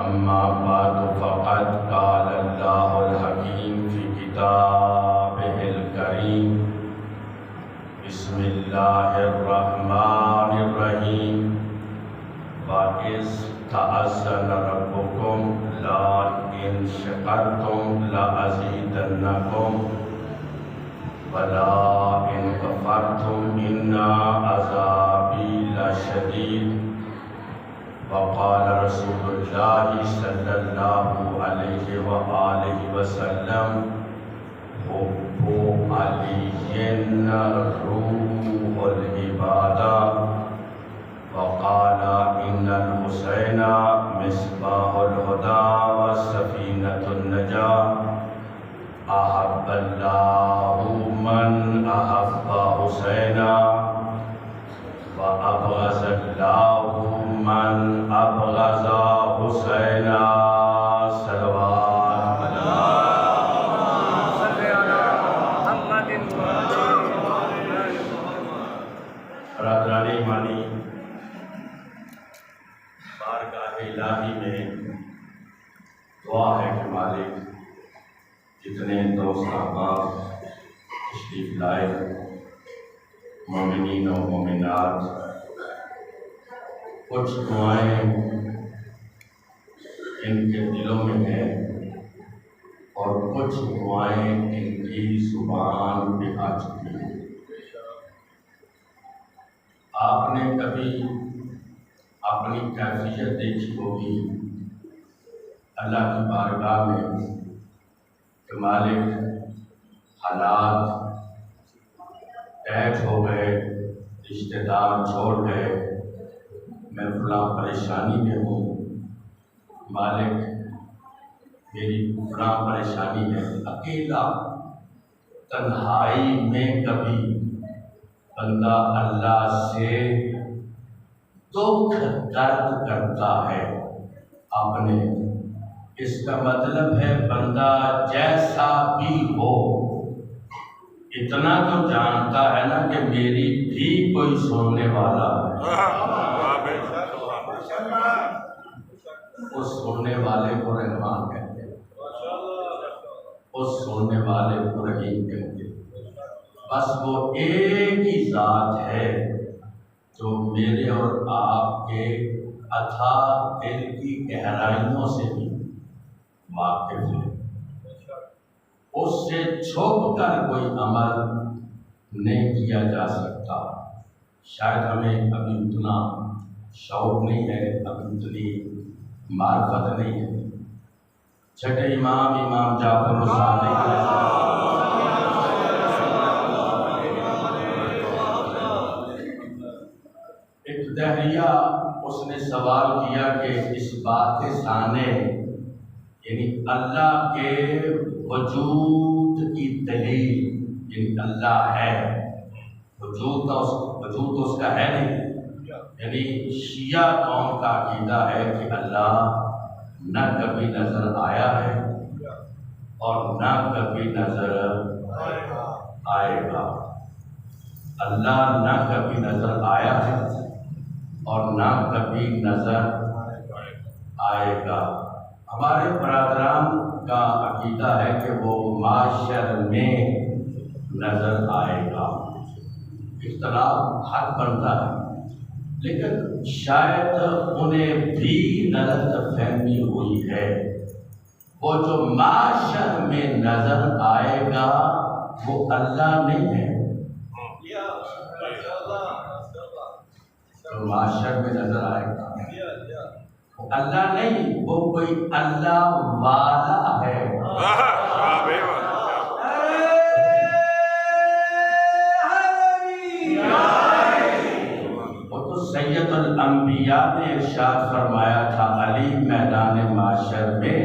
أما بعد فقد قال الله الحكيم في كتابه الكريم بسم الله الرحمن الرحيم وإذ تأذن ربكم لئن شكرتم لأزيدنكم ولئن كفرتم إن عذابي لشديد وقال رسول الله صلى الله عليه وآله وسلم حب علي روح العبادة وقال إن الحسين مصباح الهدى وسفينة النجاة أحب الله من أحب حسينا وأبغض الله من أبغض حسينا صلوات برادران ایمانی، بارگاہ الہی میں دعا ہے کہ مالک جتنے دوست احباب تشریف لائے، مومنین و مومنات، کچھ دعائیں ان کے دلوں میں ہیں اور کچھ دعائیں ان کی زبان پہ آ چکی ہیں۔ آپ نے کبھی اپنی کیفیت دیکھی ہوگی اللہ کی بارگاہ میں کہ مالک حالات قید ہو گئے، رشتہ دار چھوڑ گئے، میں فلاں پریشانی میں ہوں، مالک میری فلاں پریشانی ہے۔ اکیلا تنہائی میں کبھی بندہ اللہ سے دکھ درد کرتا ہے اپنے، اس کا مطلب ہے بندہ جیسا بھی ہو اتنا تو جانتا ہے نا کہ میری بھی کوئی سننے والا ہے۔ اس سننے والے کو رحمان کہتے ہیں، اس سننے والے کو رحیم کہتے ہیں۔ بس وہ ایک ہی ذات ہے جو میرے اور آپ کے اتھاہ دل کی گہرائیوں سے بھی واقف ہے۔ اس سے چھپ کر کوئی عمل نہیں کیا جا سکتا۔ شاید ہمیں ابھی اتنا شعور نہیں ہے، ابھی اتنی معرفت نہیں ہے۔ چھٹے امام جعفر صادق علیہ ایک دہریہ اس نے سوال کیا کہ اس بات ثانے یعنی اللہ کے وجود کی دلیل، یعنی اللہ ہے، وجود تو اس کا ہے نہیں، یعنی شیعہ قوم کا عقیدہ ہے کہ اللہ نہ کبھی نظر آیا ہے اور نہ کبھی نظر آئے گا۔ اللہ نہ کبھی نظر آیا ہے اور نہ کبھی نظر آئے گا۔ ہمارے برادران کا عقیدہ ہے کہ وہ معاشر میں نظر آئے گا۔ اختلاف حق بنتا ہے، لیکن شاید انہیں بھی غلط فہمی ہوئی ہے۔ وہ جو معاشر میں نظر آئے گا وہ اللہ نہیں ہے، جو معاشر میں نظر آئے گا وہ اللہ نہیں، وہ کوئی اللہ والا ہے۔ سید الانبیاء نے ارشاد فرمایا تھا، علی میدان معاشر میں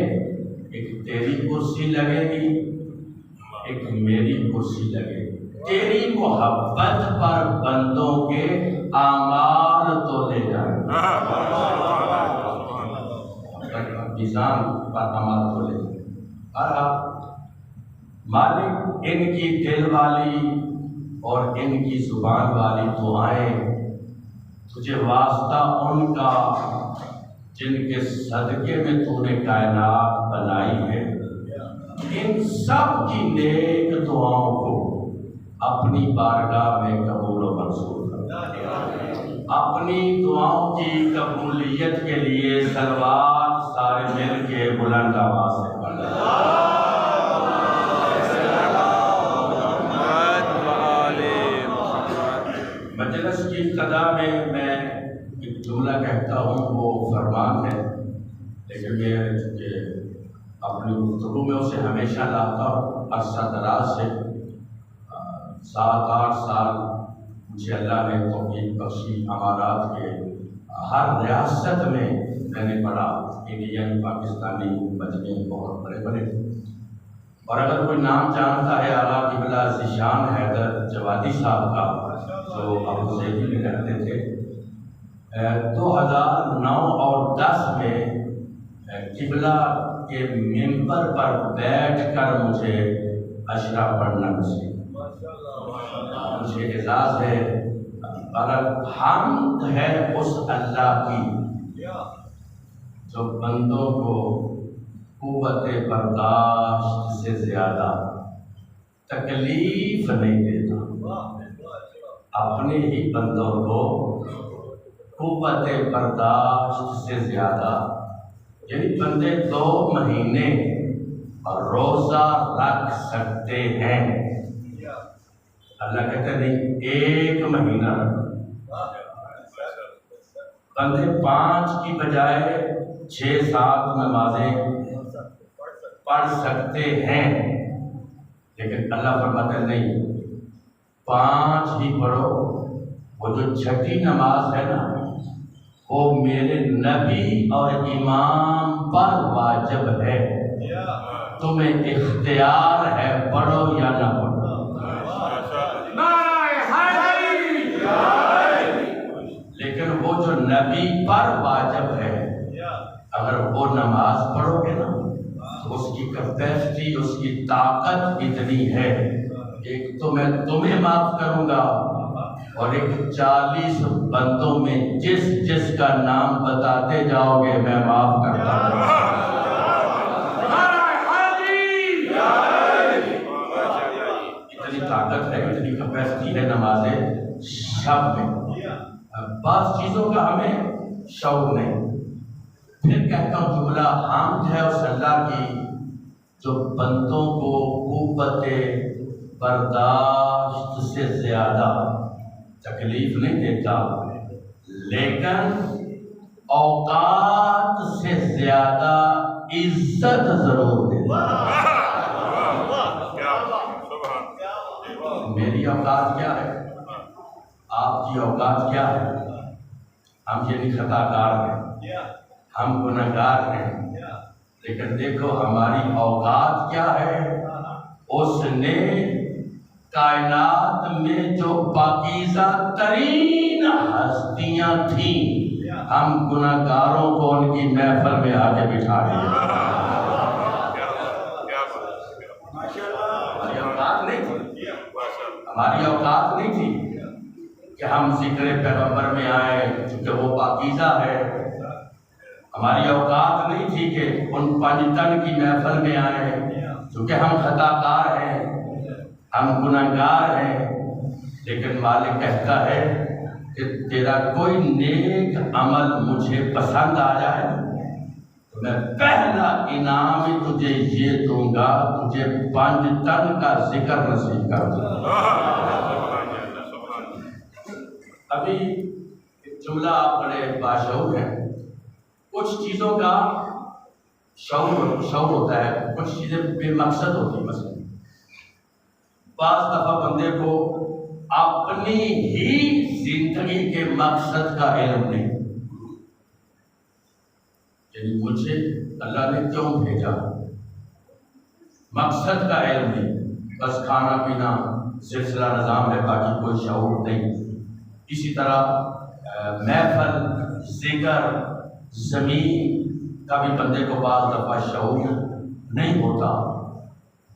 ایک تیری کرسی لگے گی، ایک میری کرسی لگے گی۔ تیری محبت پر بندوں کے اعمال تو لے جائیں، میزان پر عمل تو لے جائیں۔ اور اب مالک ان کی دل والی اور ان کی زبان والی دعائیں تجھے واسطہ ان کا جن کے صدقے میں تو نے کائنات بنائی ہے، ان سب کی نیک دعاؤں کو اپنی بارگاہ میں قبول و منظور کر۔ اپنی دعاؤں کی قبولیت کے لیے صلوات سارے مل کے بلند آواز سے پڑھیں۔ مجلس کی ابتدا میں ایک جملہ کہتا ہوں، وہ فرمان ہے، لیکن میں اپنی گفتگو میں اسے ہمیشہ لاتا ہوں۔ عرصہ دراز سے 7-8 سال مجھے اللہ نے توفیق بخشی، امارات کے ہر ریاست میں نے پڑھا، انڈین پاکستانی مجمع بہت بڑے بڑے، اور اگر کوئی نام جانتا ہے اعلیٰ قبلہ ذیشان حیدر جوادی صاحب کا، جو ابو ظہبی میں رہتے تھے، 2009 اور 10 میں قبلہ کے ممبر پر بیٹھ کر مجھے اشرا پڑھنا نصیب، مجھے اعزاز ہے، اور حمد ہے اس اللہ کی جو بندوں کو قوت برداشت سے زیادہ تکلیف نہیں دیتا، اپنے ہی بندوں کو قوت برداشت سے زیادہ، یعنی بندے 2 مہینے روزہ رکھ سکتے ہیں، اللہ کہتے نہیں 1 مہینہ رکھ، بندے 5 کی بجائے 6-7 نمازیں پڑھ سکتے ہیں، لیکن اللہ فرماتے نہیں 5 ہی پڑھو، وہ جو 6ٹھی نماز ہے نا، وہ میرے نبی اور امام پر واجب ہے، تمہیں اختیار ہے پڑھو یا نہ پڑھو۔ لیکن وہ جو نبی پر واجب ہے، اگر وہ نماز پڑھو گے نا تو اس کی کیپیسٹی، اس کی طاقت اتنی ہے، ایک تو میں تمہیں معاف کروں گا، اور ایک 40 بندوں میں جس کا نام بتاتے جاؤ گے میں معاف کرتا ہوں۔ اتنی طاقت ہے، اتنی کیپیسٹی ہے نماز شب میں، بعض چیزوں کا ہمیں شعور نہیں۔ پھر کہتا ہوں جملہ حمد ہے اس اللہ کی جو بندوں کو قوت برداشت سے زیادہ تکلیف نہیں دیتا، لیکن اوقات سے زیادہ عزت ضرور دیتا۔ میری اوقات کیا ہے؟ آپ کی اوقات کیا ہے؟ ہم یعنی خطا کار ہیں، ہم گنہگار ہیں، لیکن دیکھو ہماری اوقات کیا ہے؟ اس نے کائنات میں جو پاکیزہ ترین ہستیاں تھیں، ہم گنہگاروں کو ان کی محفل میں آ کے بٹھا دیا۔ ہماری اوقات نہیں تھی، ہماری اوقات نہیں تھی کہ ہم ذکر پیغمبر میں آئے چونکہ وہ پاکیزہ ہے، ہماری اوقات نہیں تھی کہ ان 5 تن کی محفل میں آئے چونکہ ہم خطا کار ہیں، ہم گنہگار ہیں، لیکن مالک کہتا ہے کہ تیرا کوئی نیک عمل مجھے پسند آ جائے تو میں پہلا انعام ہی تجھے یہ دوں گا، تجھے 5 تن کا ذکر نصیب کر دوں گا۔ ابھی ایک جملہ آپ بڑے باشعور ہیں، کچھ چیزوں کا شعور ہوتا ہے، کچھ چیزیں بے مقصد ہوتی ہیں۔ مثلا بعض دفعہ بندے کو اپنی ہی زندگی کے مقصد کا علم نہیں، یعنی مجھے اللہ نے کیوں بھیجا، مقصد کا علم نہیں، بس کھانا پینا سلسلہ نظام ہے، باقی کوئی شعور نہیں۔ اسی طرح محفل، ذکر، زمین کا بھی بندے کو بعض دفعہ شعور نہیں ہوتا،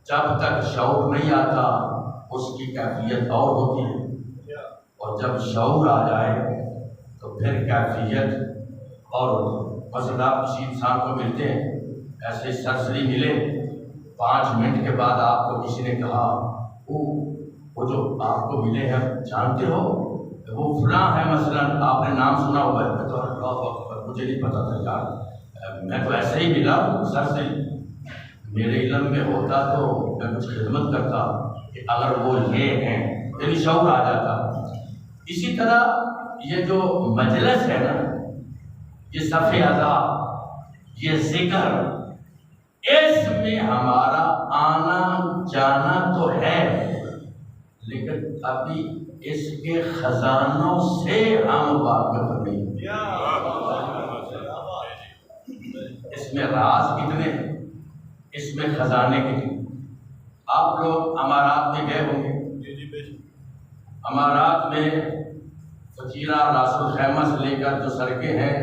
جب تک شعور نہیں آتا اس کی کیفیت اور ہوتی ہے، اور جب شعور آ جائے تو پھر کیفیت اور ہوتی ہے۔ مثلا آپ کسی انسان کو ملتے ہیں، ایسے سرسری ملے، 5 منٹ کے بعد آپ کو کسی نے کہا وہ جو آپ کو ملے ہیں جانتے ہو وہ فلاں ہے، مثلا آپ نے نام سنا ہوا ہے، میں تو اللہ اکبر مجھے نہیں پتا تھا یار، میں تو ایسے ہی ملا سرسری، میرے علم میں ہوتا تو میں کچھ خدمت کرتا کہ اگر وہ یہ ہیں، یعنی شعور آ جاتا۔ اسی طرح یہ جو مجلس ہے نا، یہ صف اعضا، یہ ذکر، اس میں ہمارا آنا جانا تو ہے، لیکن ابھی اس کے خزانوں سے ہم واقف نہیں۔ اس میں راز کتنے، اس میں خزانے کتنے۔ آپ لوگ امارات میں گئے ہوں گے، امارات میں فقیرہ راس الخیمہ سے لے کر جو سڑکیں ہیں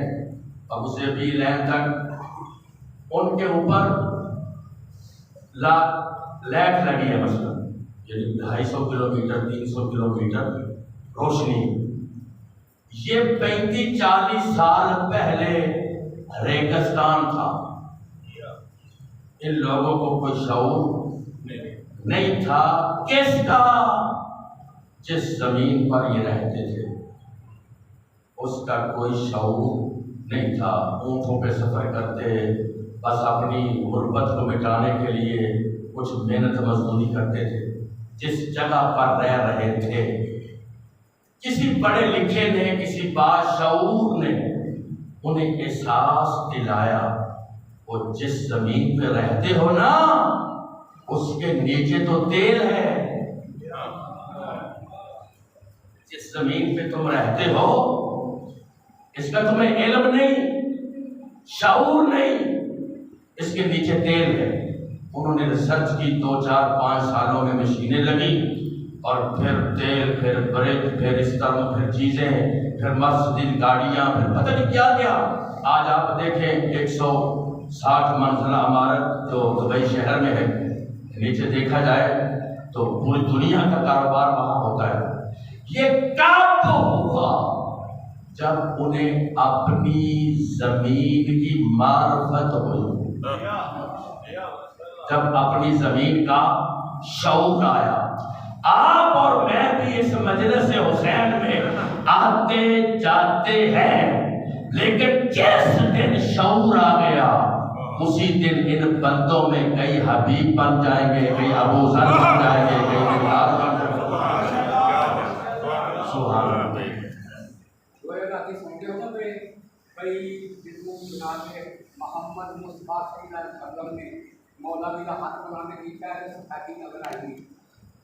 ابو ظبی لین تک، ان کے اوپر لائٹ لگی ہے، مثلا یعنی 250 کلومیٹر 300 کلومیٹر روشنی۔ یہ 35-40 سال پہلے ریگستان تھا، ان لوگوں کو کوئی شعور نہیں تھا کس کا، جس زمین پر یہ رہتے تھے اس کا کوئی شعور نہیں تھا۔ اونٹوں پہ سفر کرتے، بس اپنی غربت کو مٹانے کے لیے کچھ محنت مزدوری کرتے تھے۔ جس جگہ پر رہ رہے تھے، کسی پڑھے لکھے نے، کسی باشعور نے انہیں احساس دلایا، وہ جس زمین پہ رہتے ہو نا اس کے نیچے تو تیل ہے، جس زمین پہ تم رہتے ہو اس کا تمہیں علم نہیں، شعور نہیں، اس کے نیچے تیل ہے۔ انہوں نے ریسرچ کی، 2-4-5 سالوں میں مشینیں لگی، اور پھر تیل، پھر برک، پھر اس طرح، پھر چیزیں، پھر مرسڈیز گاڑیاں، پھر پتہ نہیں کیا کیا۔ آج آپ دیکھیں 160 منزلہ عمارت جو دبئی شہر میں ہے، نیچے دیکھا جائے تو پوری دنیا کا کاروبار وہاں ہوتا ہے۔ یہ کب ہوا؟ جب انہیں اپنی زمین کی معرفت ہوئی، جب اپنی زمین کا شعور آیا۔ آپ اور میں بھی اس مجلس حسین میں آتے جاتے ہیں، لیکن جس دن شعور آ گیا اسی دن ان بندوں میں کئی حبیب بن جائیں گے، کئی ابو ذر بن جائیں گے، کئی بلال بن جائیں گے۔ سبحان اللہ۔ محمد مصطفیٰ صلی اللہ علیہ وسلم نے مولوی کا ہاتھ بنانے کی پہلے صفائی نظر آئی گی،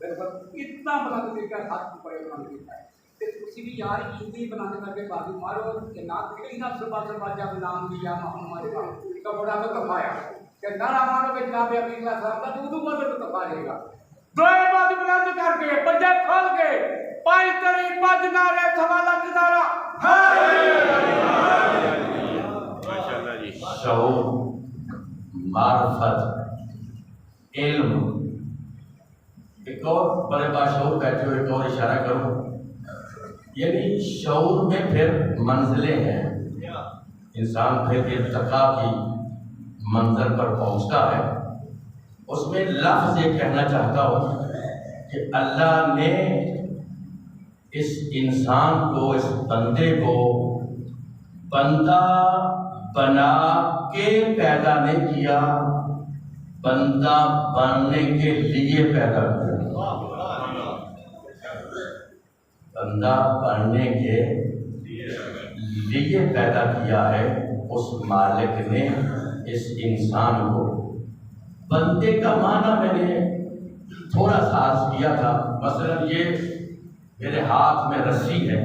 بالکل اتنا بلند لے کر ہاتھ پڑے بنانے کی ہے کہ کسی بھی یار ایندی بنانے کر کے بازو مارو کہ نات کئی نہ صبح جب نام دیا محمد کا تو بڑا تو کفایا کہ نارا مارو کہ جناب ابی اللہ صاحب کا تو بولے تو کفا رہے گا، دوئے بازو بلند کر کے پنجے کھول کے پائی تری پاج نارے سوالا کدارا شعور، معرفت، علم۔ ایک اور بڑے باشعور کہتے ہوئے ایک اور اشارہ کروں، یعنی شعور میں پھر منزلیں ہیں، انسان پھر ارتقاء کی منزل پر پہنچتا ہے۔ اس میں لفظ یہ کہنا چاہتا ہوں کہ اللہ نے اس انسان کو، اس بندے کو بندہ بنا کے پیدا نہیں کیا، بندہ بننے کے لیے پیدا کیا۔ بندہ بننے کے لیے پیدا کیا ہے اس مالک نے اس انسان کو۔ بندے کا معنی میں نے تھوڑا سا عرض کیا تھا، مثلا یہ میرے ہاتھ میں رسی ہے،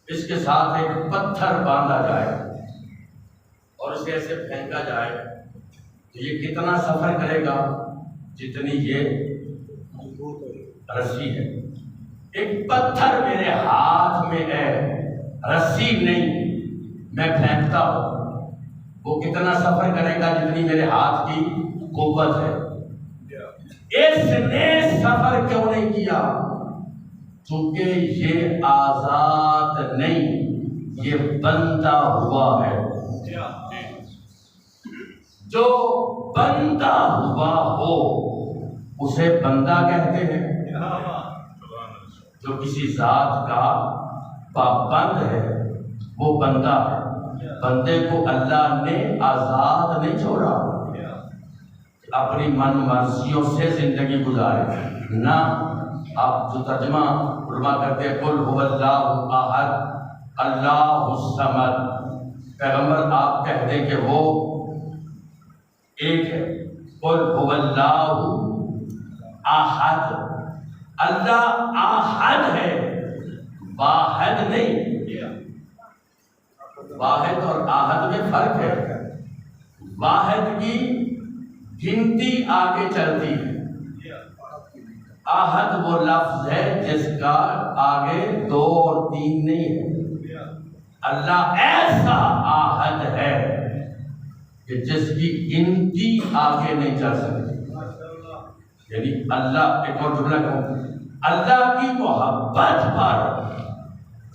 اس کے ساتھ ایک پتھر باندھا جائے اور اسے ایسے پھینکا جائے تو یہ کتنا سفر کرے گا جتنی یہ رسی ہے۔ ایک پتھر میرے ہاتھ میں ہے، رسی نہیں، میں پھینکتا ہوں، وہ کتنا سفر کرے گا جتنی میرے ہاتھ کی قوت ہے۔ اس نے سفر کیوں نہیں کیا؟ چونکہ یہ آزاد نہیں، یہ بندہ ہوا ہے۔ جو بندہ ہوا ہو اسے بندہ کہتے ہیں، جو کسی ذات کا پابند ہے وہ بندہ ہے۔ بندے کو اللہ نے آزاد نہیں چھوڑا اپنی من مرضیوں سے زندگی گزارے، نہ۔ آپ جو ترجمہ علماء کرتے ہیں قل هو اللہ احد اللہ الصمد، پیغمبر آپ کہہ دیں کہ وہ ایک ہے۔ قل هو اللہ احد، اللہ احد ہے، واحد نہیں۔ واحد اور احد میں فرق ہے۔ واحد کی گنتی آگے چلتی ہے، احد وہ لفظ ہے جس کا آگے 2 اور 3 نہیں ہے۔ اللہ ایسا احد ہے کہ جس کی گنتی آگے نہیں چل سکتی۔ یعنی اللہ، ایک اور جملہ کہوں، اللہ کی محبت پر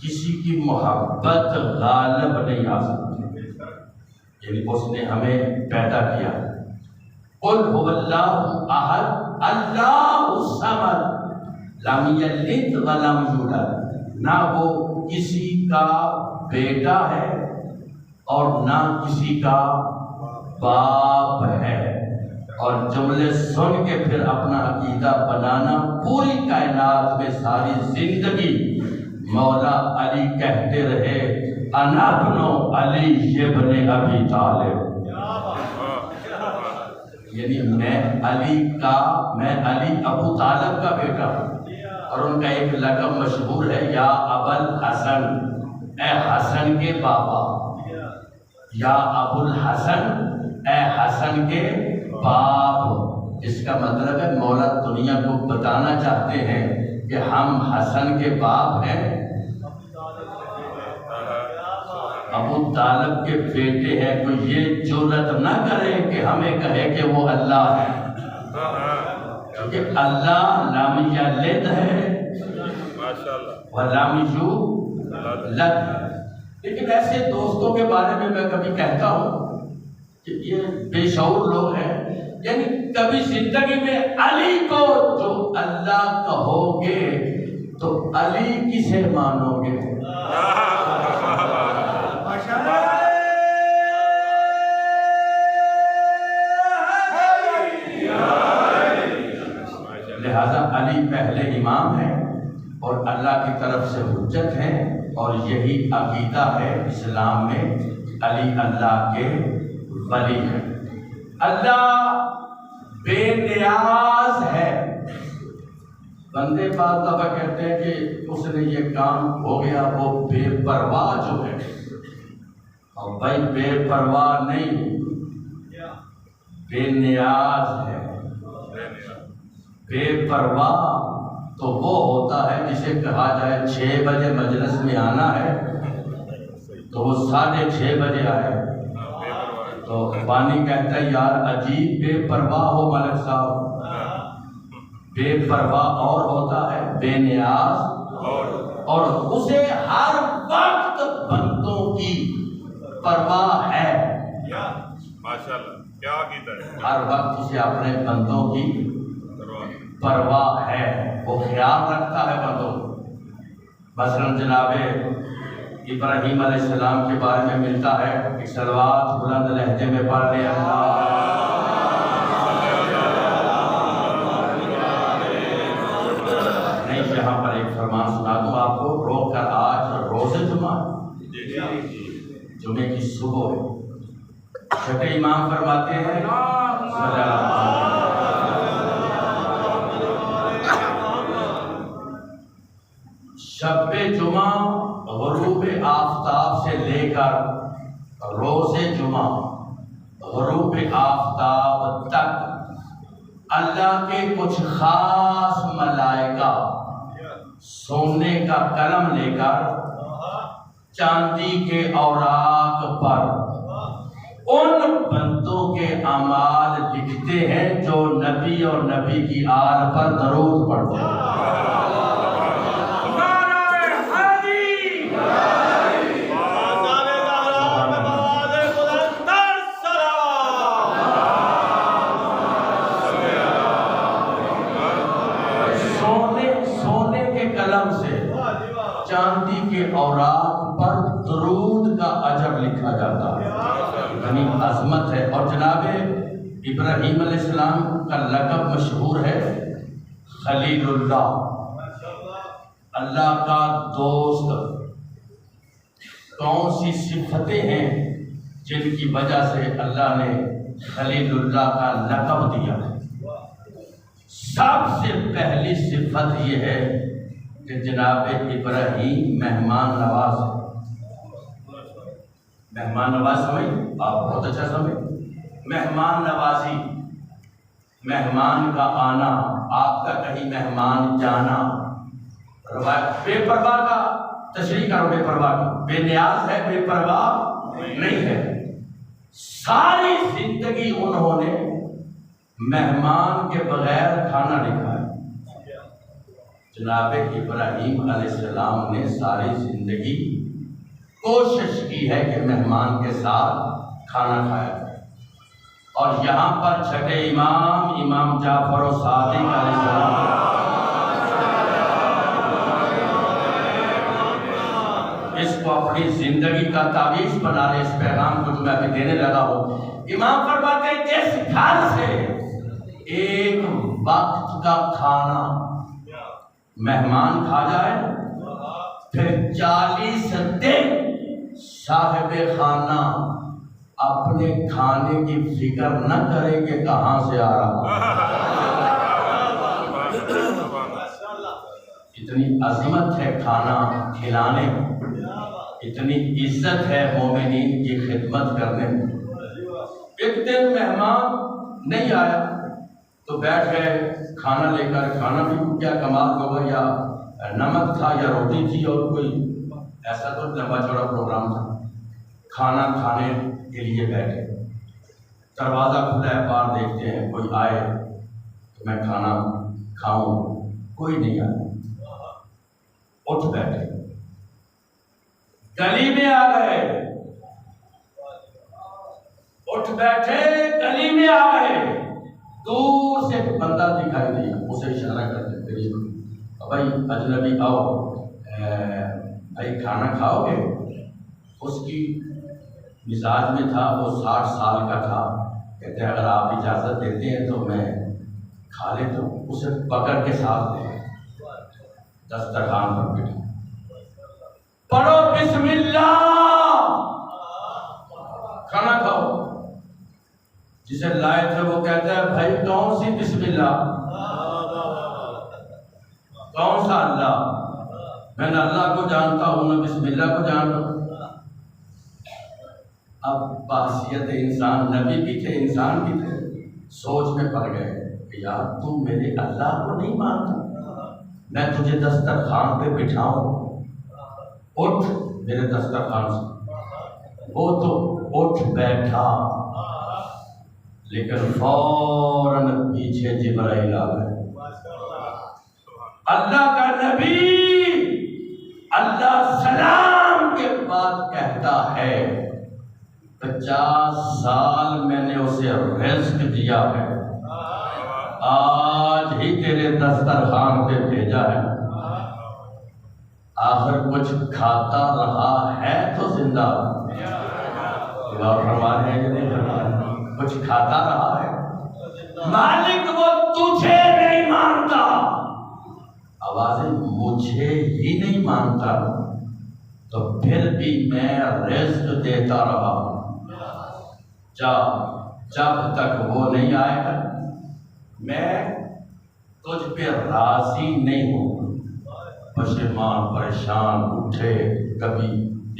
کسی کی محبت غالب نہیں آ سکتی، یعنی اس نے ہمیں پیدا کیا۔ قل هو اللہ احد اللہ الصمد لم یلد ولم یولد، نہ وہ کسی کا بیٹا ہے اور نہ کسی کا باپ ہے۔ اور جملے سن کے پھر اپنا عقیدہ بنانا، پوری کائنات میں ساری زندگی مولا علی کہتے رہے انا ابن علی ابن ابی طالب، یعنی میں علی ابو طالب کا بیٹا ہوں۔ اور ان کا ایک لقب مشہور ہے، یا ابل حسن، اے حسن کے بابا، یا ابو الحسن، اے حسن کے باپ۔ اس کا مطلب ہے مولا دنیا کو بتانا چاہتے ہیں کہ ہم حسن کے باپ ہیں، ابو طالب کے بیٹے ہیں۔ تو یہ جرأت نہ کرے کہ ہمیں کہے کہ وہ اللہ ہے، کیونکہ اللہ لم یلد ہے ولم یولد۔ لیکن ایسے دوستوں کے بارے میں کبھی کہتا ہوں کہ یہ بے شعور لوگ ہیں، یعنی کبھی زندگی میں علی کو جو اللہ کہو گے تو علی کسے مانو گے؟ لہذا علی پہلے امام ہے اور اللہ کی طرف سے حجت ہے، اور یہی عقیدہ ہے اسلام میں، علی اللہ کے ولی ہے۔ اللہ بے نیاز ہے۔ بندے بعض دفعہ کہتے ہیں کہ اس نے یہ کام ہو گیا، وہ بے پرواہ جو ہے، اور بھائی بے پرواہ نہیں، بے نیاز ہے۔ بے پرواہ تو وہ ہوتا ہے جسے کہا جائے 6 بجے مجلس میں آنا ہے تو وہ 6:30 بجے آئے، تو بانی کہتا ہے یار عجیب بے پرواہ ہو ملک صاحب۔ بے پرواہ اور ہوتا ہے بے نیاز، اور اسے ہر وقت بندوں کی پرواہ ہے۔ ہر وقت اسے اپنے بندوں کی پرواہ ہے، وہ خیال رکھتا ہے بندوں کو۔ مثلاً جناب ابراہیم علیہ السلام کے بارے میں ملتا ہے، ایک صلوات بلند لہجے میں پڑھ لیں، نہیں یہاں پر ایک فرمان سنا دوں آپ کو، روک کر آج روز جمعہ، جمعے کی صبح چھٹے امام فرماتے ہیں شب جمعہ غروب آفتاب سے لے کر روز جمعہ غروب آفتاب تک اللہ کے کچھ خاص ملائکہ سونے کا قلم لے کر چاندی کے اوراق پر ان بندوں کے اعمال لکھتے ہیں جو نبی اور نبی کی آل پر درود پڑھتے ہیں۔ چاندی کے اوراق پر درود کا اجر لکھا جاتا ہے، یعنی عظمت ہے۔ اور جناب ابراہیم علیہ السلام کا لقب مشہور ہے خلیل اللہ، اللہ کا دوست۔ کون سی صفتیں ہیں جن کی وجہ سے اللہ نے خلیل اللہ کا لقب دیا؟ سب سے پہلی صفت یہ ہے کہ جناب ابراہیم مہمان نواز ہے۔ مہمان نواز سمجھ آپ بہت اچھا سمجھ، مہمان نوازی، مہمان کا آنا، آپ کا کہیں مہمان جانا، بے پرواہ کا تشریح کرو، بے پرواہ بے نیاز ہے، بے پرواہ نہیں ہے۔ ساری زندگی انہوں نے مہمان کے بغیر کھانا نہیں کھایا۔ جناب ابراہیم علیہ السلام نے ساری زندگی کوشش کی ہے کہ مہمان کے ساتھ کھانا کھایا جائے۔ اور یہاں پر چھٹے امام جعفر و صادق علیہ السلام اس کو اپنی زندگی کا تعویذ بنا رہے، اس پیغام کو جو میں ابھی دینے لگا ہوں۔ امام فرماتے ہیں جس گھر سے ایک وقت کا کھانا مہمان کھا جائے، پھر 40 دن صاحب خانہ اپنے کھانے کی فکر نہ کرے کہ کہاں سے آ رہا۔ اتنی عظمت ہے کھانا کھلانے میں، اتنی عزت ہے مومنین کی خدمت کرنے میں۔ ایک دن مہمان نہیں آیا تو بیٹھ گئے کھانا لے کر، کھانا بھی کیا کمال ہوگا، یا نمک تھا یا روٹی تھی، اور کوئی ایسا تو لمبا چوڑا پروگرام تھا۔ کھانا کھانے کے لیے بیٹھے، دروازہ کھلا ہے، باہر دیکھتے ہیں کوئی آئے تو میں کھانا کھاؤں، کوئی نہیں آیا۔ اٹھ بیٹھے، گلی میں آ گئے، اٹھ بیٹھے گلی میں آ گئے، دور سے ایک بندہ دکھائی دیا، اسے اشارہ کرتے قریب، بھائی اجنبی آؤ، بھائی کھانا کھاؤ گے؟ اس کی مزاج میں تھا، وہ 60 سال کا تھا، کہتے ہیں اگر آپ اجازت دیتے ہیں تو میں کھا لیتا ہوں۔ اسے پکڑ کے ساتھ لے دسترخوان پر بٹھا، پڑھو بسم اللہ، کھانا کھاؤ۔ جسے لائے تھے وہ کہتا ہے بھائی کون سی بسم اللہ، کون سا اللہ؟ میں نہ اللہ کو جانتا ہوں نہ بسم اللہ کو جانتا ہوں۔ اب بحثیت انسان، نبی بھی تھے انسان بھی تھے، سوچ میں پڑ گئے کہ یار تو میرے اللہ کو نہیں مانتا، میں تجھے دسترخوان پہ بٹھاؤں، اٹھ میرے دسترخوان سے۔ وہ تو اٹھ بیٹھا، لیکن فوراً پیچھے جبرائیل آ گئے۔ اللہ کا نبی اللہ سلام کے بعد کہتا ہے 50 سال میں نے اسے رزق دیا ہے، آج ہی تیرے دسترخوان پہ بھیجا ہے، آخر کچھ کھاتا رہا ہے تو زندہ، فرما رہے ہیں کہ نہیں فرما رہے، کچھ کھاتا رہا ہے۔ مالک وہ تجھے نہیں مانتا، آوازیں مجھے ہی نہیں مانتا، تو پھر بھی میں رزق دیتا رہا ہوں، جب تک وہ نہیں آئے گا میں تجھ پہ راضی نہیں ہوں۔ پشیمان پریشان اٹھے، کبھی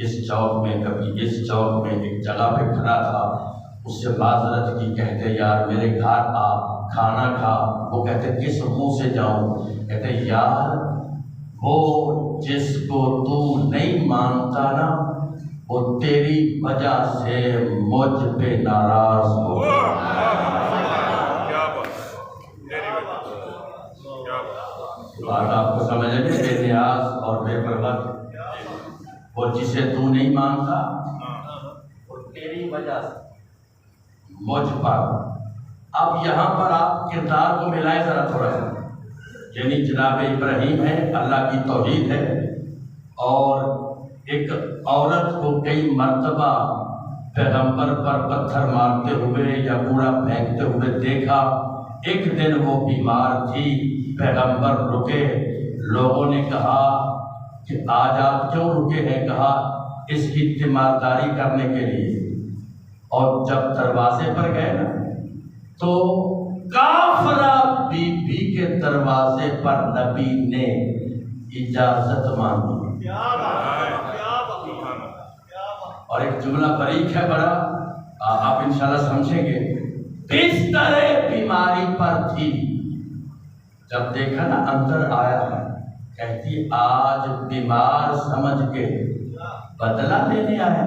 اس چوک میں کبھی اس چوک میں، ایک جگہ پہ کھڑا تھا، اس سے معذرت کی، کہتے یار میرے گھر آ کھانا کھا۔ وہ کہتے کس منہ سے جاؤں؟ کہتے یار وہ جس کو تو نہیں مانتا نا، وہ تیری وجہ سے مجھ پہ ناراض ہو گیا۔ بات آپ کو سمجھ لیں، بے نیاز اور بے پرواہ، وہ جسے تو نہیں مانتا وہ تیری وجہ سے مجھ پر۔ اب یہاں پر آپ کردار کو ملائیں ذرا تھوڑا سا، یعنی جناب ابراہیم ہے، اللہ کی توحید ہے، اور ایک عورت کو کئی مرتبہ پیغمبر پر پتھر مارتے ہوئے یا کوڑا پھینکتے ہوئے دیکھا۔ ایک دن وہ بیمار تھی، پیغمبر رکے، لوگوں نے کہا کہ آج آپ کیوں رکے ہیں؟ کہا اس کی تیمارداری کرنے کے لیے۔ اور جب دروازے پر گئے نا تو کافرہ بی بی کے دروازے پر نبی نے اجازت مانگی۔ اور ایک جملہ باریک ہے بڑا، آپ انشاءاللہ سمجھیں گے۔ بستر بیماری پر تھی، جب دیکھا نا اندر آیا ہے، کہتی آج بیمار سمجھ کے بدلہ لینے آیا۔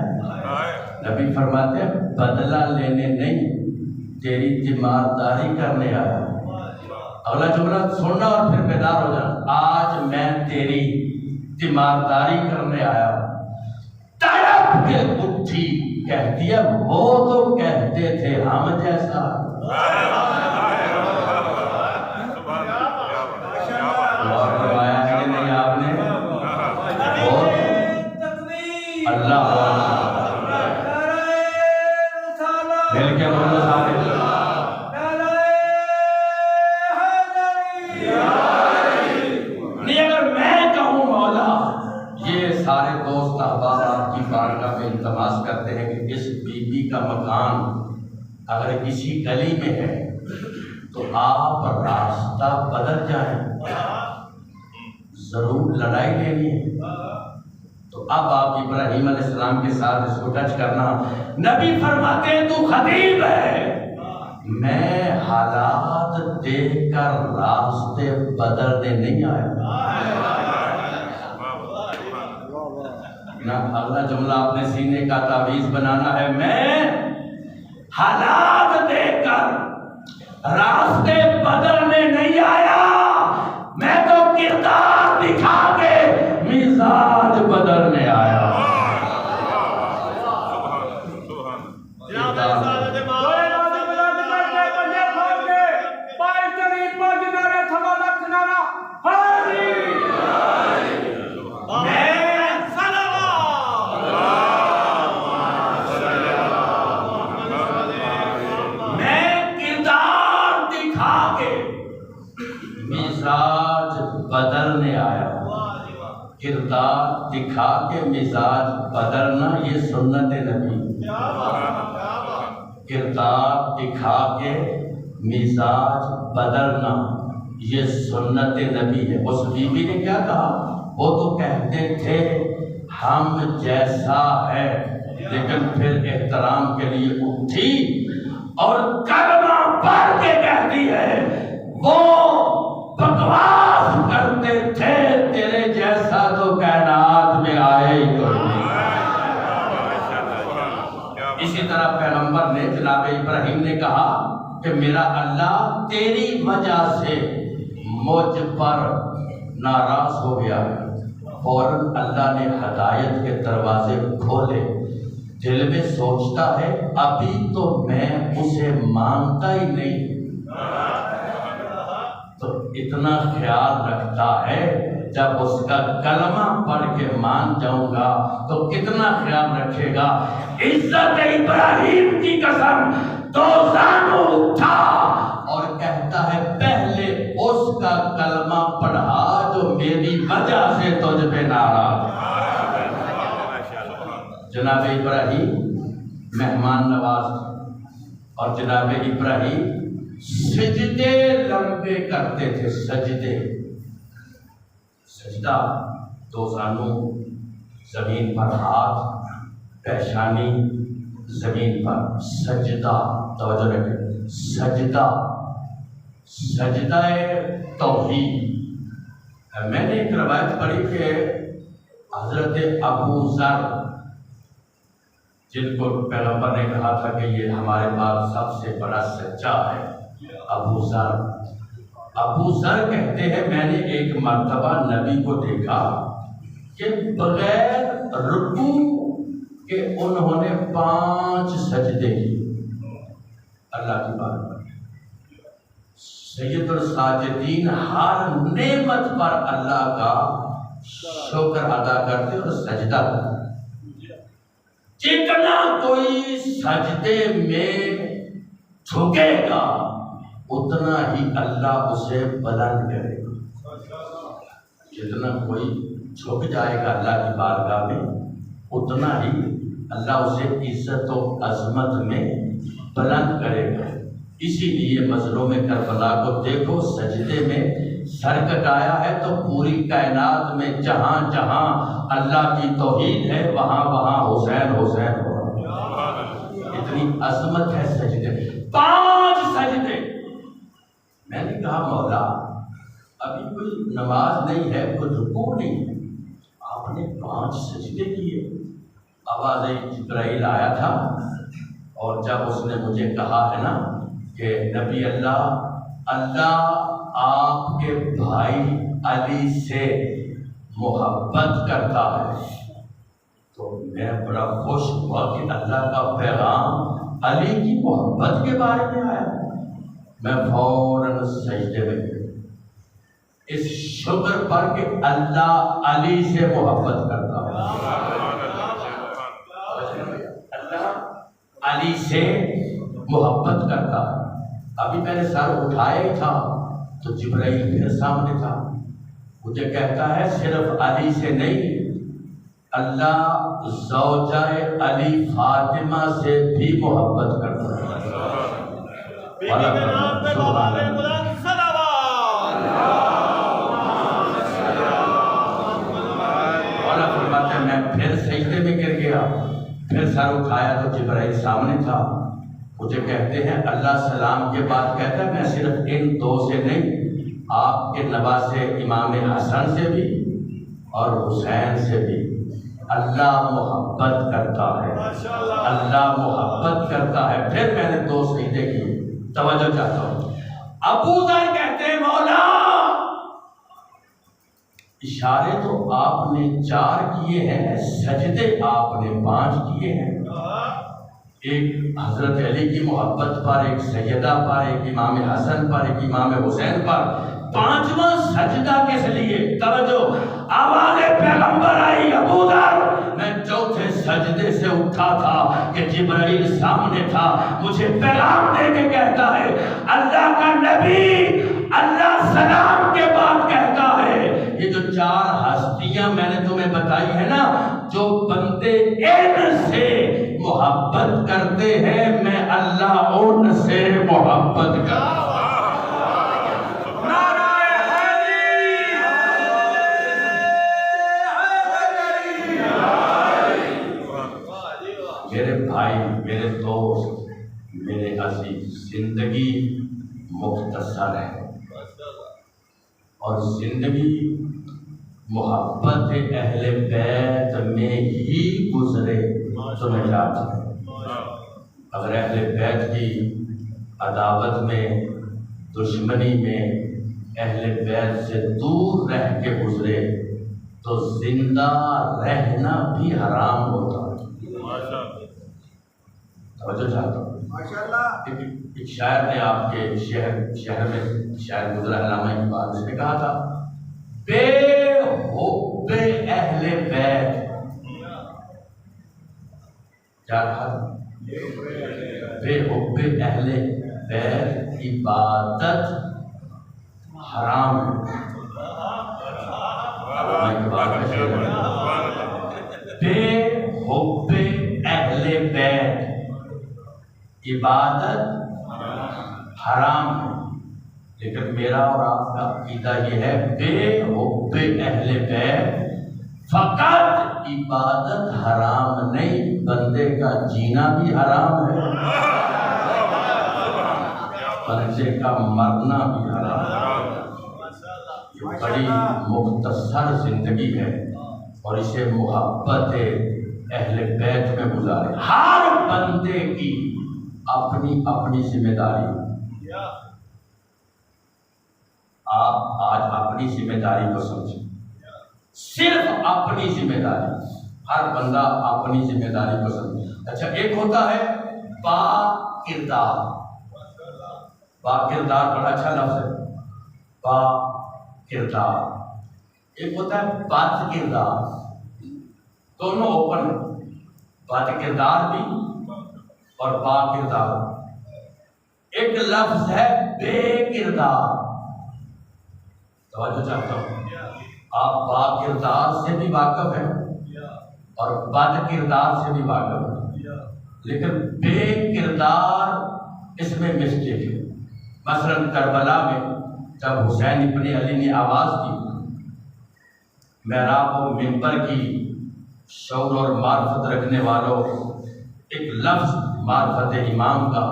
نبی فرماتے ہیں بدلہ لینے نہیں، تیری تیمارداری کرنے آیا۔ اگلا جملہ سننا اور پھر بیدار ہو جانا۔ آج میں تیری تیمارداری کرنے آیا ہوں۔ تڑپ کے اٹھی، کہتی ہے وہ تو کہتے تھے ہم جیسا۔ اور فرمایا کہ نہیں آپ نے اللہ مل کے بولو سارے نہیں۔ اگر میں کہوں مولا، یہ سارے دوست احباب آپ کی بارگاہ میں التماس کرتے ہیں کہ اس بی بی کا مکان اگر کسی گلی میں ہے تو آپ راستہ بدل جائیں، ضرور لڑائی لینی ہے۔ تو اب آپ ابراہیم علیہ السلام کے ساتھ اس کو ٹچ کرنا۔ نبی فرماتے ہیں تو خطیب ہے، میں حالات دیکھ کر راستے بدلنے نہیں آیا۔ نہ اگلا جملہ آپ نے سینے کا تعویذ بنانا ہے، میں حالات دیکھ کر راستے بدلنے نہیں آیا، میں تو کردار دکھا کے مزاج بدلنے آیا۔ بدلنے آیا، کردار دکھا کے مزاج بدلنا یہ سنت نبی۔ کردار دکھا کے مزاج بدلنا یہ سنت نبی ہے۔ اس بی بی نے کیا کہا؟ وہ تو کہتے تھے ہم جیسا ہے، لیکن پھر احترام کے لیے اٹھی اور کلمہ پڑھ کے کہتی ہے وہ بکواس کرتے تھے تیرے جیسا تو کائنات میں آئے ہی کوئی نہیں۔ اسی طرح پیغمبر نے جناب ابراہیم نے کہا کہ میرا اللہ تیری وجہ سے مجھ پر ناراض ہو گیا ہے۔ فوراً اللہ نے ہدایت کے دروازے کھولے، دل میں سوچتا ہے ابھی تو میں اسے مانتا ہی نہیں، تو اتنا خیال رکھتا ہے جب اس کا کلمہ پڑھ کے مان جاؤں گا تو کتنا خیال رکھے گا۔ عزت ابراہیم کی قسم دو زانوں اٹھا اور کہتا ہے پہلے اس کا کلمہ پڑھا جو میری وجہ سے تجھ پہ ناراض ہے۔ جناب ابراہیم مہمان نواز اور جناب ابراہیم سجدے لمبے کرتے تھے، سجدے، سجدہ دو زانوں زمین پر، ہاتھ پیشانی زمین پر، سجدہ توجہ رکھیں، سجدہ، سجدہ توحید۔ میں نے ایک روایت پڑھی کہ حضرت ابو ذر، جن کو پیغمبر نے کہا تھا کہ یہ ہمارے پاس سب سے بڑا سچا ہے، ابو ذر کہتے ہیں میں نے ایک مرتبہ نبی کو دیکھا کہ بغیر رکوع کہ انہوں نے 5 سجدے کی اللہ کی بات پر۔ سید الساجدین ہر نعمت پر اللہ کا شکر ادا کرتے اور سجدہ کرتے. جتنا کوئی سجدے میں جھکے گا اتنا ہی اللہ اسے بلند کرے گا. جتنا کوئی جھک جائے گا اللہ کی بارگاہ میں اتنا ہی اللہ اسے عزت و عظمت میں بلند کرے گا. اسی لیے مظلوم کربلا کو دیکھو، سجدے میں سر کٹایا ہے تو پوری کائنات میں جہاں جہاں اللہ کی توحید ہے وہاں وہاں حسین حسین ہو رہا ہے. اتنی عظمت ہے سجدے میں. 5 سجدے. میں نے کہا مولا ابھی کوئی نماز نہیں ہے، کوئی رکوع نہیں ہے، آپ نے 5 سجدے کیے. آواز جبرائیل آیا تھا اور جب اس نے مجھے کہا ہے نا کہ نبی اللہ آپ کے بھائی علی سے محبت کرتا ہے، تو میں بڑا خوش ہوا کہ اللہ کا پیغام علی کی محبت کے بارے میں آیا. میں فوراً سجدے میں گیا اس شکر پر کہ اللہ علی سے محبت کرتا ہے. اللہ علی سے محبت کرتا ہے. ابھی میں نے سر اٹھایا ہی تھا تو جبرائیل پھر سامنے تھا. مجھے کہتا ہے صرف علی سے نہیں، اللہ زوجہ علی فاطمہ سے بھی محبت کرتا ہے. میں پھر سجدے میں گر گیا. پھر سر اٹھایا تو جبرائیل سامنے تھا. مجھے کہتے ہیں اللہ سلام کے بعد کہتا ہے میں صرف ان 2 سے نہیں، آپ کے نواسے امام حسن سے بھی اور حسین سے بھی اللہ محبت کرتا ہے. اللہ محبت کرتا ہے. پھر میں نے 2 سجدے کیے. توجہ چاہتا ہوں. ابو ذر کہتے ہیں مولا اشارے تو آپ نے 4 کیے ہیں، سجدے آپ نے 5 کیے ہیں. ایک حضرت علی کی محبت پر، ایک سیدہ پر، ایک امام حسن پر، ایک امام حسین پر. 5واں سجدہ کس لیے؟ توجہ. آواز پیغمبر آئی ابو ذر میں 4تھے سجدے سے اٹھا تھا کہ جبرائیل سامنے تھا. مجھے پیغام دے کے کہتا ہے اللہ کا نبی اللہ سلام کے بعد کہتا ہے یہ جو 4 ہستیاں میں نے تمہیں بتائی ہے نا، جو بندے ان سے محبت کرتے ہیں میں اللہ ان سے محبت کرتا ہوں. میرے بھائی، میرے دوست، میرے عزیز، زندگی مختصر ہے اور زندگی محبت اہل بیت میں ہی گزرے تو نجات ہے. اگر اہل بیت کی عداوت میں، دشمنی میں، اہل بیت سے دور رہ کے گزرے تو زندہ رہنا بھی حرام ہوتا ہے. توجہ چاہتا ہوں. ایک شاعر نے آپ کے شہر میں شاعر گزرا علامہ اقبال، اس نے کہا تھا بے حب اہل بیت، کیا کہا؟ بے حب اہل بیت عبادت حرام ہے. بے حب اہل بیت عبادت حرام ہے. لیکن میرا اور آپ کا عقیدہ یہ ہے بے حب اہل بیت فقط عبادت حرام نہیں، بندے کا جینا بھی حرام ہے، بندے کا مرنا بھی حرام ہے. یہ بڑی مختصر زندگی ہے اور اسے محبت اہل بیت میں گزارے. ہر بندے کی اپنی اپنی ذمہ داری. آپ آج اپنی ذمہ داری کو سمجھیں، صرف اپنی ذمہ داری. ہر بندہ اپنی ذمہ داری کو سمجھے. اچھا، ایک ہوتا ہے با کردار. با کردار بڑا اچھا لفظ ہے. با کردار ایک ہوتا ہے بد کردار، دونوں اوپن ہے، بد کردار بھی اور با کردار۔ ایک لفظ ہے بے کردار، توجہ چاہتا ہوں، آپ با کردار سے بھی واقف ہیں اور بد کردار سے بھی واقف ہیں، لیکن بے کردار اس میں مسٹیک ہے۔ مثلا کربلا میں جب حسین ابن علی نے آواز دی، محراب و منبر کی شعور اور معرفت رکھنے والوں، ایک لفظ معرفت امام کا،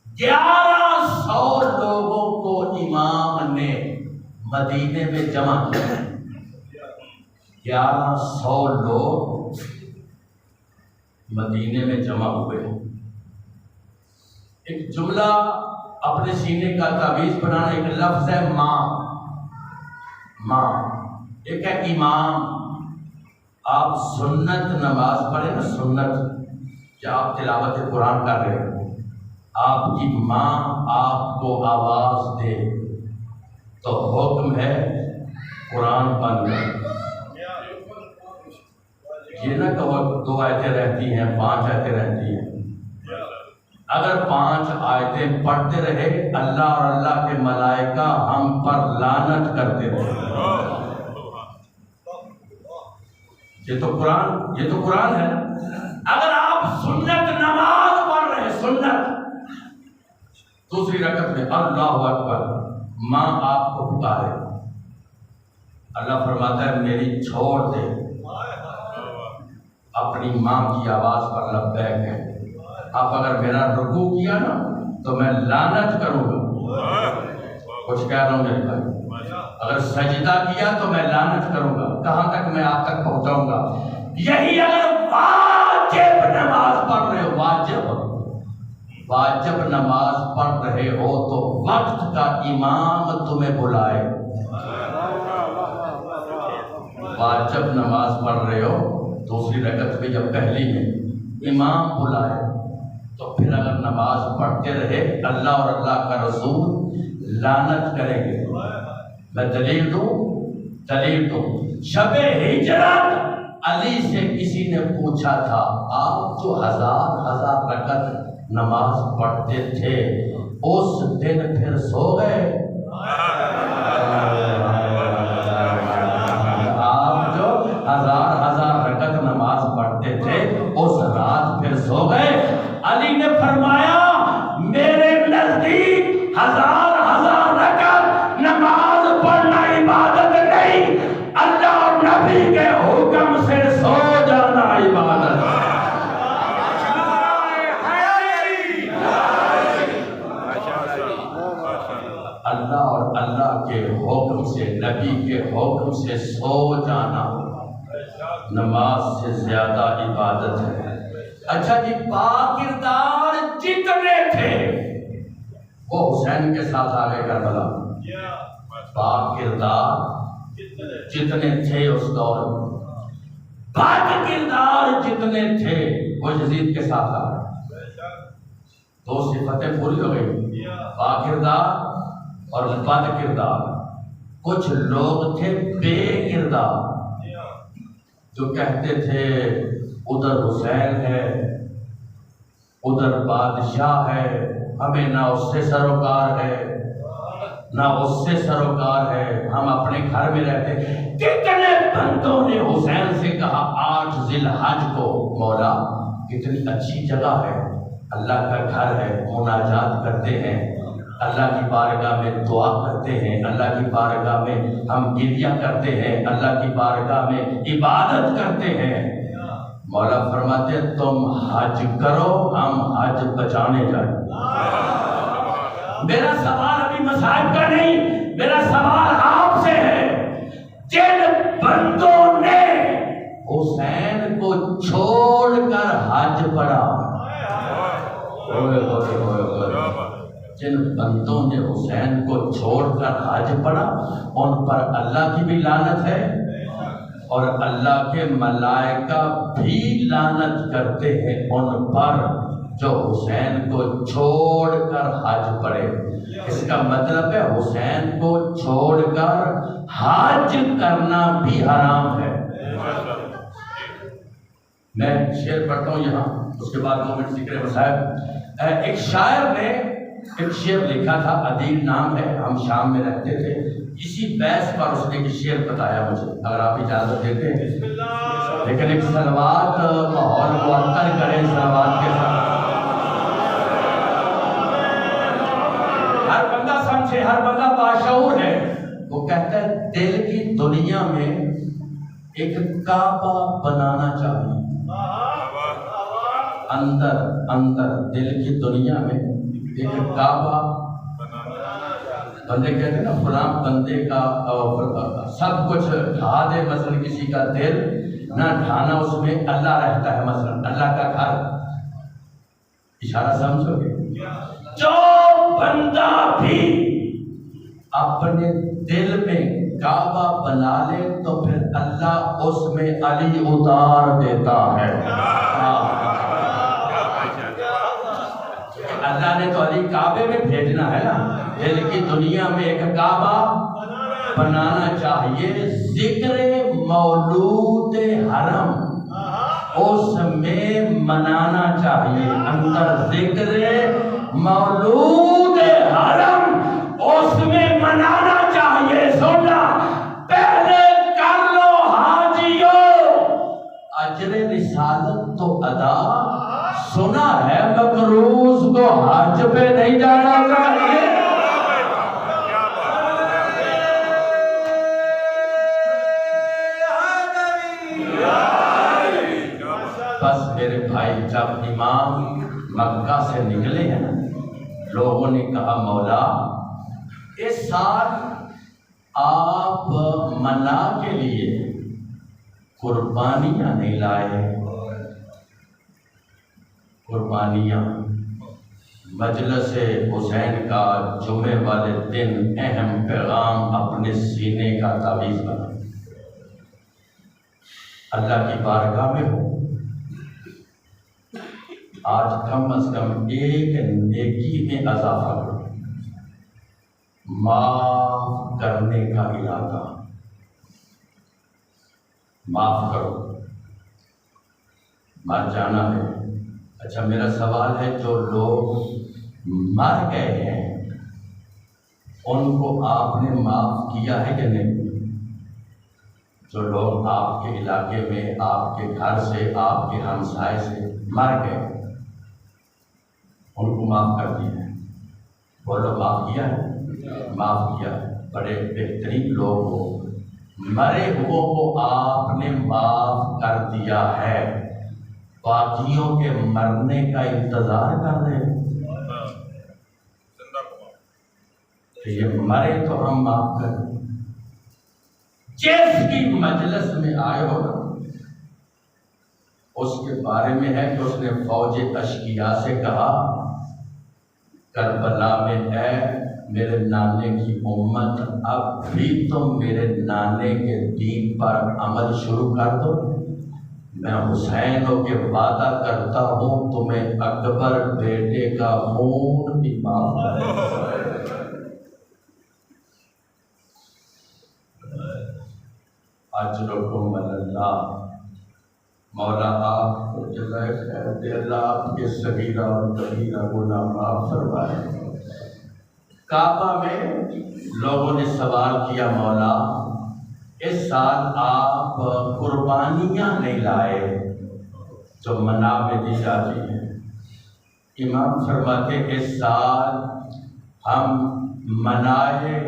1100 لوگوں کو امام نے مدینے میں جمع کیا، 1100 لوگ مدینے میں جمع ہوئے۔ ایک جملہ اپنے سینے کا تعویذ بنانا، ایک لفظ ہے ماں، ماں، ایک ہے امام۔ آپ سنت نماز پڑھیں نا، سنت، یا آپ تلاوت قرآن کر رہے ہیں، آپ کی ماں آپ کو آواز دے تو حکم ہے قرآن بند کر۔ یہ نہ کہو 2 آیتیں رہتی ہیں، 5 آیتیں رہتی ہیں۔ اگر 5 آیتیں پڑھتے رہے، اللہ اور اللہ کے ملائکہ ہم پر لعنت کرتے رہے۔ یہ تو قرآن ہے نا۔ اگر آپ سنت نماز پڑھ رہے ہیں، سنت، دوسری رکعت میں اللہ اکبر، ماں آپ کو پکارے، اللہ فرماتا ہے میری چھوڑ دے، اپنی ماں کی آواز پر لبیک ہے۔ آپ اگر میرا رکوع کیا نا تو میں لعنت کروں گا، کچھ کہہ رہا ہوں میرے بھائی، اگر سجدہ کیا تو میں لعنت کروں گا، کہاں تک میں آپ تک پہنچاؤں گا۔ یہی اگر واجب نماز پڑھ رہے ہو، واجب نماز پڑھ رہے ہو تو وقت کا امام تمہیں بلائے، واجب نماز پڑھ رہے ہو، دوسری رکعت میں جب پہلی میں امام بلائے تو پھر اگر نماز پڑھتے رہے، اللہ اور اللہ کا رسول لعنت کریں گے۔ میں دلیل دوں، شب ہجرت علی سے کسی نے پوچھا تھا، آپ جو 1000 رکعت نماز پڑھتے تھے اس دن پھر سو گئے؟ آپ جو 1000 رکعت نماز پڑھتے تھے اس رات پھر سو گئے؟ علی نے فرمایا میرے نزدیک 1000 رکعت نماز پڑھنا عبادت نہیں، اللہ اور نبی کے حکم سے سو جانا عبادت ہے۔ اللہ اور اللہ کے حکم سے، نبی کے حکم سے سو جانا نماز سے زیادہ عبادت ہے۔ اچھا جی، پاکردار جتنے تھے وہ حسین کے ساتھ آگے کربلا، پاکردار جتنے تھے اس دور میں، بد کردار جتنے تھے وہ یزید کے ساتھ آگے۔ 2 صفتیں پوری ہو گئی، پاکردار اور بد کردار۔ کچھ لوگ تھے بے کردار جو کہتے تھے ادھر حسین ہے، ادھر بادشاہ ہے، ہمیں نہ اس سے سروکار ہے نہ اس سے سروکار ہے، ہم اپنے گھر میں رہتے۔ کتنے بندوں نے حسین سے کہا 8 ذی الحج کو، مولا کتنی اچھی جگہ ہے، اللہ کا گھر ہے، مناجات کرتے ہیں، اللہ کی بارگاہ میں دعا کرتے ہیں، اللہ کی بارگاہ میں ہم گریہ کرتے ہیں، اللہ کی بارگاہ میں عبادت کرتے ہیں۔ مولا فرماتے ہیں تم حج کرو، ہم حج بچانے جائیں۔ میرا سوال ابھی مصائب کا نہیں، میرا سوال آپ سے ہے، جن بندوں نے حسین کو چھوڑ کر حج پڑھا، جن بندوں نے حسین کو چھوڑ کر حج پڑھا ان پر اللہ کی بھی لعنت ہے اور اللہ کے ملائکہ بھی لعنت کرتے ہیں ان پر جو حسین کو چھوڑ کر حج پڑے، اس کا مطلب ہے حسین کو چھوڑ کر حج کرنا بھی حرام ہے۔ میں شعر پڑھتا ہوں یہاں، اس کے بعد 2 منٹ ذکر مسائل۔ ایک شاعر نے ایک شعر لکھا تھا، عدیل نام ہے، ہم شام میں رہتے تھے، اسی بحث پر اس نے ایک شعر بتایا مجھے، اگر آپ اجازت دیتے ہیں، لیکن ایک صلوات ماحول معطر کرے صلوات کے ساتھ، ہر بندہ سمجھے، ہر بندہ باشعور ہے۔ وہ کہتا ہے دل کی دنیا میں ایک کعبہ بنانا چاہیے، اندر دل کی دنیا میں ایک کعبہ، بندے کہتے ہیں نا فلاں بندے کا سب کچھ ڈھا دے، مثلا کسی کا دل نہ ڈھانا، اس میں اللہ رہتا ہے، مثلا اللہ کا گھر، اشارہ سمجھو گے؟ جو بندہ بھی اپنے دل میں کعبہ بنا لے تو پھر اللہ اس میں علی اتار دیتا ہے۔ اللہ نے تو علی کعبے میں بھیجنا ہے نا، دل کی دنیا میں ایک کعبہ بنانا چاہیے، ذکر مولود حرم اس میں منانا چاہیے، اندر ذکر مولود حرم اس میں منانا چاہیے۔ سننا، پہلے کر لو حاجیوں اجر رسالت تو ادا، سنا ہے مقروض کو حج پہ نہیں جانا چاہیے۔ بس میرے بھائی، جب امام مکہ سے نکلے ہیں نا، لوگوں نے کہا مولا اس سال آپ منا کے لیے قربانیاں نہیں لائے، قربانیاں۔ مجلس حسین کا جمعے والے دن اہم پیغام اپنے سینے کا تعویذ بنا، اللہ کی بارگاہ میں ہو، آج کم از کم ایک نیکی میں اضافہ کرو، معاف کرنے کا ارادہ، معاف کرو، مر جانا ہے۔ اچھا میرا سوال ہے، جو لوگ مر گئے ہیں ان کو آپ نے معاف کیا ہے کہ نہیں؟ جو لوگ آپ کے علاقے میں، آپ کے گھر سے، آپ کے ہمسائے سے مر گئے، ان کو معاف کر دیا ہے؟ بولو معاف کیا ہے؟ معاف کیا ہے۔ بڑے بہترین لوگ ہو، مرے ہوئے کو آپ نے معاف کر دیا ہے، باقیوں کے مرنے کا انتظار کر رہے ہیں کہ یہ مرے تو ہم معاف کریں۔ جس کی مجلس میں آئے ہو نا، اس کے بارے میں ہے کہ اس نے فوج اشقیاء سے کہا کربلا میں اے میرے نانے کی امت، اب بھی تم میرے نانے کے دین پر عمل شروع کر دو، میں حسین ہو کے وعدہ کرتا ہوں تمہیں اکبر بیٹے کا خون بھی معاف کرے۔ اجرکم اللہ، مولا آپ کو جزائے خیر دے، اللہ آپ کے صغیرہ اور کبیرہ گناہ معاف فرمائے۔ کعبہ میں لوگوں نے سوال کیا مولا اس سال آپ قربانیاں نہیں لائے جو منا میں دی جاتی ہیں۔ امام فرماتے اس سال ہم منائے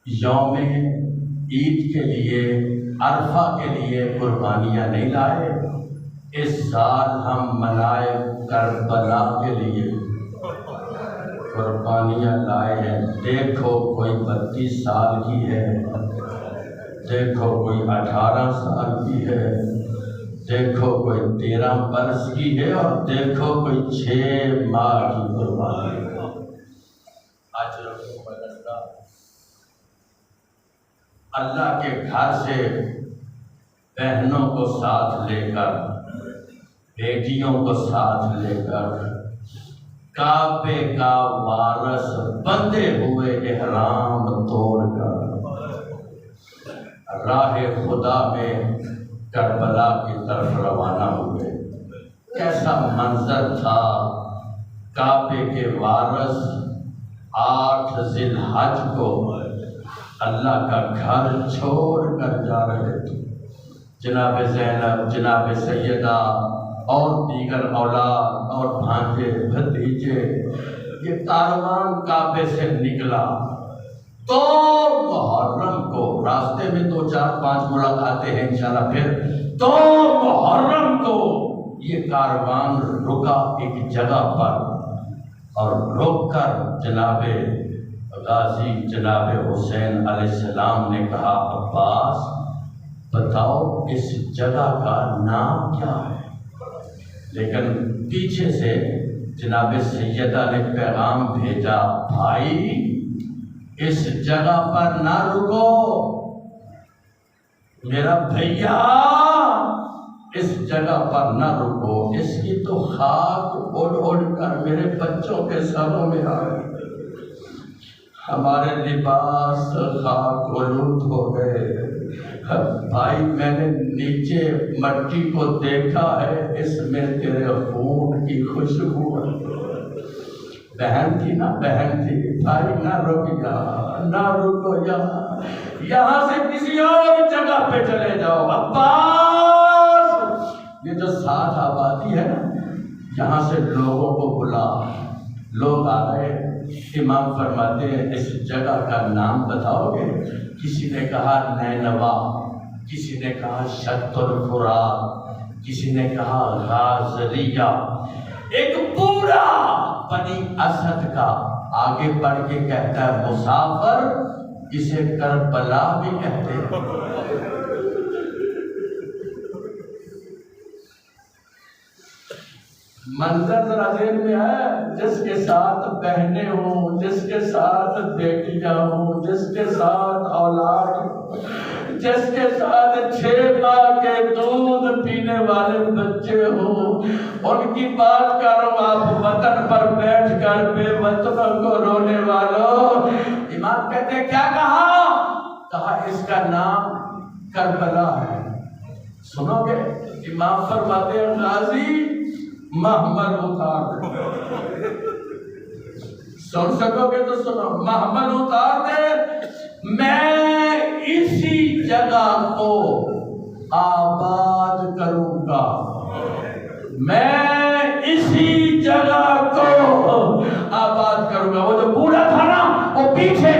یوم عید کے لیے، عرفہ کے لیے قربانیاں نہیں لائے، اس سال ہم منائے کربلا کے لیے قربانیاں لائے ہیں۔ دیکھو کوئی 32 سال کی ہے، دیکھو کوئی 18 سال کی ہے، دیکھو کوئی 13 برس کی ہے، اور دیکھو کوئی 6 ماہ کی قربانی ہے۔ اللہ کے گھر سے بہنوں کو ساتھ لے کر بیٹیوں کو ساتھ لے کر کعبے کا وارث بندھے ہوئے احرام توڑ کر راہ خدا میں کربلا کی طرف روانہ ہوئے۔ کیسا منظر تھا، کعبے کے وارث 8 ذی الحج کو اللہ کا گھر چھوڑ کر جا رہے تھے۔ جناب زینب، جناب سیدہ اور دیگر اولاد اور بھانجے بھتیجے، یہ کاروان کعبے سے نکلا۔ تو محرم کو راستے میں 2 4 5 ملاقاتیں ہیں انشاءاللہ پھر، تو محرم کو یہ کاروان رکا ایک جگہ پر، اور رک کر جناب غازی جناب حسین علیہ السلام نے کہا عباس بتاؤ اس جگہ کا نام کیا ہے؟ لیکن پیچھے سے جناب سیدہ نے پیغام بھیجا بھائی اس جگہ پر نہ رکو، میرا بھیا اس جگہ پر نہ رکو، اس کی تو خاک اڑ اڑ کر میرے بچوں کے سروں میں آئے، ہمارے لباس خاک آلود ہو گئے۔ بھائی میں نے نیچے مٹی کو دیکھا ہے، اس میں تیرے خون کی خوشبو ہے۔ بہن تھی نا، بہن تھی، بھائی نہ رک جا، نہ رکو، یہاں سے کسی اور جگہ پہ چلے جاؤ۔ عباس یہ جو 7 آبادی ہے نا، یہاں سے لوگوں کو بلا۔ لوگ آ گئے، امام فرماتے ہیں اس جگہ کا نام بتاؤ گے؟ کسی نے کہا نینوا، کسی نے کہا شط الفرات، کسی نے کہا غازلیہ۔ ایک پورا بنی اسد کا آگے بڑھ کے کہتا ہے مسافر، اسے کربلا بھی کہتے ہیں۔ منظر ذرا ذہن میں ہے، جس کے ساتھ بہنیں ہوں، جس کے ساتھ بیٹیاں ہوں، جس کے ساتھ اولاد ہوں، جس کے ساتھ 6 ماہ کے دودھ پینے والے بچے ہوں، ان کی بات کرو آپ وطن پر بیٹھ کر بے وطنوں کو رونے والوں۔ امام کہتے ہیں کیا کہا اس کا نام کربلا ہے، سنو گے؟ امام فرماتے ہیں غازی محمل اتار دے، سن سکو گے تو سنو، محمل اتار دے، میں اسی جگہ کو آباد کروں گا، میں اسی جگہ کو آباد کروں گا۔ وہ جو بوڑھا تھا نا، وہ پیچھے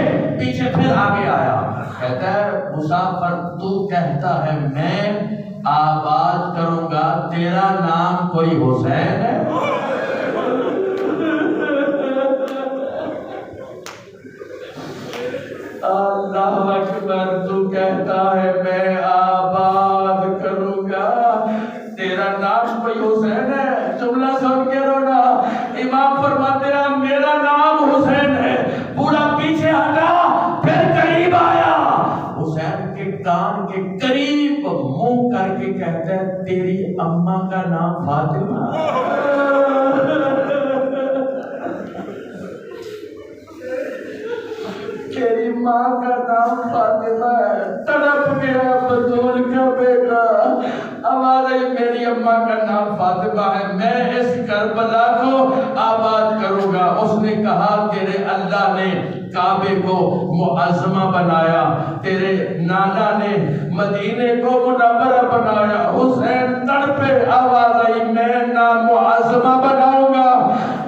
پھر آگے آیا، کہتا ہے مسافر تو کہتا ہے میں آباد کروں گا، تیرا نام کوئی حسین ہے؟ اللہ اکبر، تو کہتا ہے میں آباد کروں گا، تیرا نام کوئی حسین ہے؟ جملہ سن کے رونا۔ امام فرماتے ہیں میرا نام حسین ہے۔ بوڑھا پیچھے ہٹا، پھر قریب آیا، حسین کے کان کے قریب منہ کر کے کہتا ہے تیری اماں کا نام فاطمہ؟ تیری ماں کا نام فاطمہ ہے؟ تڑپ گیا بطول کا بیٹا، آواز ہے میری اماں کا نام فاطمہ ہے، میں اس کربلا کو آباد کروں گا۔ اس نے کہا تیرے اللہ نے کعبے کو معظمہ بنایا، تیرے نانا نے مدینے کو منورہ بنایا۔ حسین تڑپے، آواز آئی میں نہ معظمہ بناؤں گا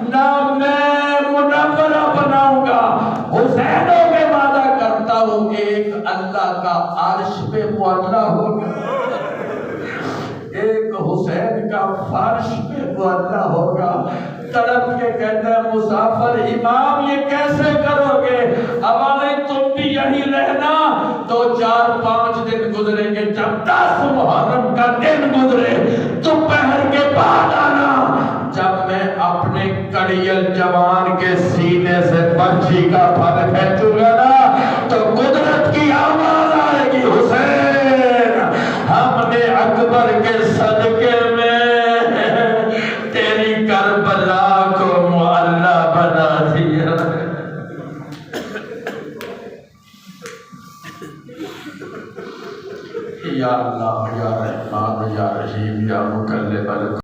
نہ میں منورہ بناؤں گا، حسینوں کے وعدہ کرتا ہوں ایک اللہ کا عرش پہ معلّہ ہوگا، ایک حسین کا فرش پہ معلّہ ہوگا۔ تڑپ کے کہتا ہے مسافر امام یہ کیسے کرو گے؟ ہمارے تم بھی یہی رہنا، تو 4 5 دن گزریں گے، جب 10 محرم کا دن گزرے دوپہر کے بعد آنا، جب میں اپنے کڑیل جوان کے سینے سے پنچھی کا پھل کھینچوں گا نا، تو قدرت کی آواز آئے گی حسین ہم نے اکبر کے صدقے میں یا اللہ یا رحمان یا رحیم یا مقلب